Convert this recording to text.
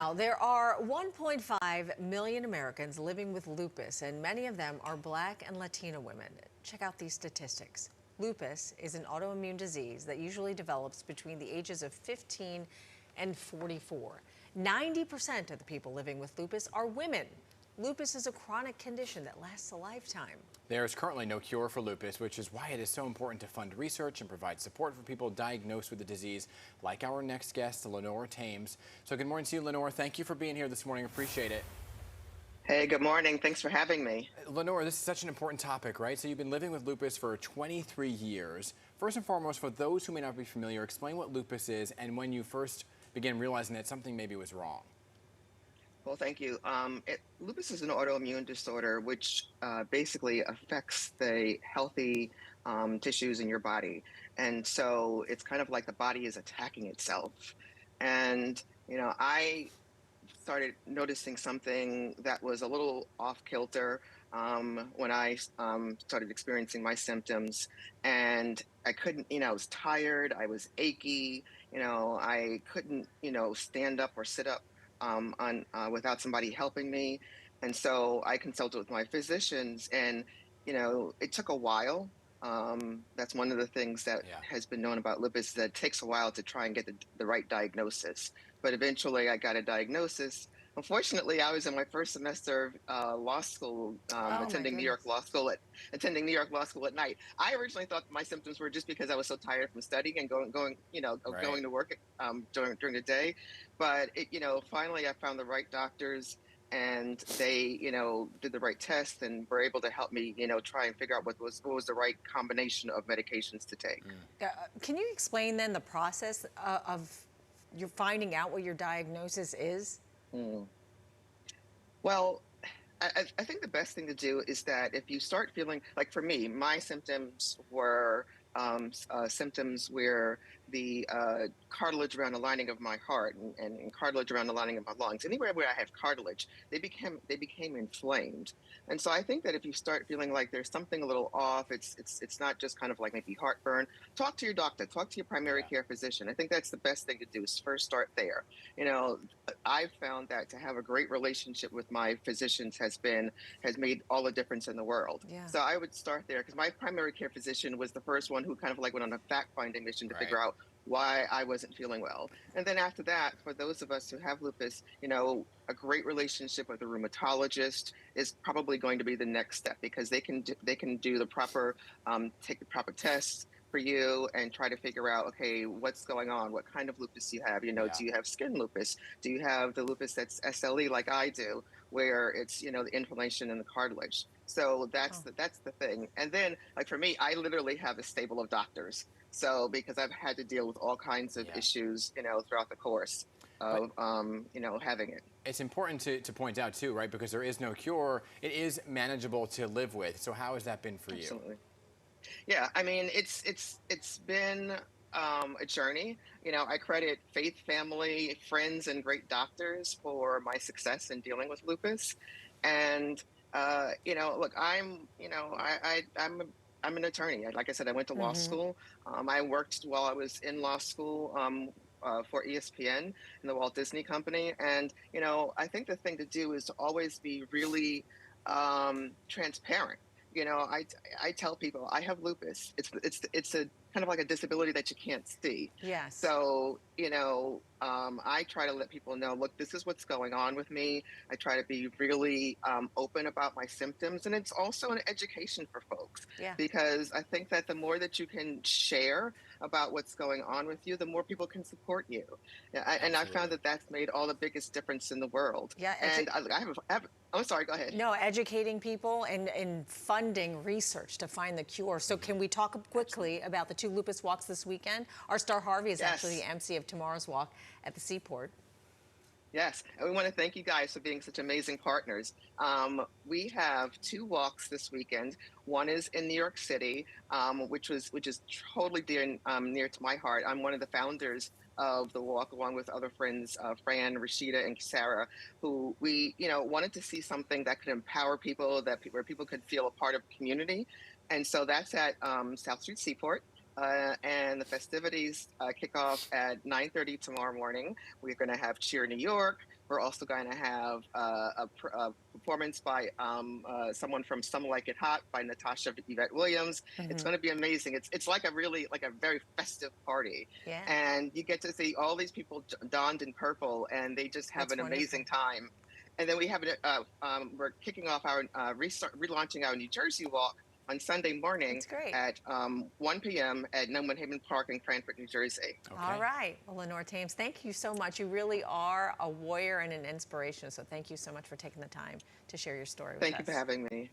Now, there are 1.5 million Americans living with lupus, and many of them are Black and Latina women. Check out these statistics. Lupus is an autoimmune disease that usually develops between the ages of 15 and 44. 90% of the people living with lupus are women. Lupus is a chronic condition that lasts a lifetime. There is currently no cure for lupus, which is why it is so important to fund research and provide support for people diagnosed with the disease, like our next guest, Lynnore Thames. So good morning to you, Lynnore. Thank you for being here this morning. Appreciate it. Hey, good morning. Thanks for having me. Lynnore, this is such an important topic, right? So you've been living with lupus for 23 years. First and foremost, for those who may not be familiar, explain what lupus is and when you first began realizing that something maybe was wrong. Well, thank you. Lupus is an autoimmune disorder which basically affects the healthy tissues in your body. And so it's kind of like the body is attacking itself. And, I started noticing something that was a little off kilter when I started experiencing my symptoms. And I couldn't, I was tired, I was achy, I couldn't, stand up or sit up without somebody helping me. And so I consulted with my physicians, and it took a while. That's one of the things that has been known about lupus, that it takes a while to try and get the right diagnosis. But eventually I got a diagnosis. Unfortunately, I was in my first semester of law school, attending New York Law School at night. I originally thought my symptoms were just because I was so tired from studying and going to work during the day. But finally I found the right doctors, and they, did the right test and were able to help me, try and figure out what was the right combination of medications to take. Can you explain then the process of you're finding out what your diagnosis is? Well, I think the best thing to do is that if you start feeling, like for me, my symptoms were symptoms where the cartilage around the lining of my heart and cartilage around the lining of my lungs, anywhere where I have cartilage, they became inflamed. And so I think that if you start feeling like there's something a little off, it's not just kind of like maybe heartburn, talk to your doctor, talk to your primary care physician. I think that's the best thing to do, is first start there. I've found that to have a great relationship with my physicians has made all the difference in the world. So I would start there, because my primary care physician was the first one who kind of like went on a fact-finding mission to figure out why I wasn't feeling well. And then after that, for those of us who have lupus, a great relationship with a rheumatologist is probably going to be the next step, because they can do the proper, take the proper tests for you and try to figure out, okay, what's going on? What kind of lupus you have? Do you have skin lupus? Do you have the lupus that's SLE like I do, where it's, the inflammation in the cartilage? So that's the thing. And then, like for me, I literally have a stable of doctors. So because I've had to deal with all kinds of issues, throughout the course of, having it. It's important to point out too, right? Because there is no cure. It is manageable to live with. So how has that been for you? Absolutely. Yeah, I mean, it's been a journey. I credit faith, family, friends, and great doctors for my success in dealing with lupus. And look, I'm an attorney. Like I said, I went to law school. I worked while I was in law school for ESPN and the Walt Disney Company. And I think the thing to do is to always be really transparent. I tell people I have lupus. It's a kind of like a disability that you can't see. Yes. So, I try to let people know, look, this is what's going on with me. I try to be really open about my symptoms. And it's also an education for folks. Because I think that the more that you can share about what's going on with you, the more people can support you. And I found that that's made all the biggest difference in the world. And I'm sorry, go ahead. No, educating people and funding research to find the cure. So can we talk quickly about the 2 lupus walks this weekend? Our star Harvey is actually the MC of tomorrow's walk at the Seaport. Yes, and we want to thank you guys for being such amazing partners. We have 2 walks this weekend. One is in New York City, which is totally near to my heart. I'm one of the founders of the walk, along with other friends, Fran, Rashida, and Sarah, who we wanted to see something that could empower people, where people could feel a part of the community. And so that's at South Street Seaport. And the festivities kick off at 9:30 tomorrow morning. We're going to have Cheer New York. We're also going to have a performance by someone from Some Like It Hot by Natasha Yvette Williams. It's going to be amazing. It's like a very festive party. Yeah, And you get to see all these people donned in purple, and they just have that's an wonderful. amazing time. And then we're kicking off relaunching our New Jersey walk on Sunday morning That's great. at 1 p.m. at Noman Haven Park in Cranford, New Jersey. All Okay. right. Well, Lynnore Thames, thank you so much. You really are a warrior and an inspiration. So thank you so much for taking the time to share your story with Thank you for us. having me.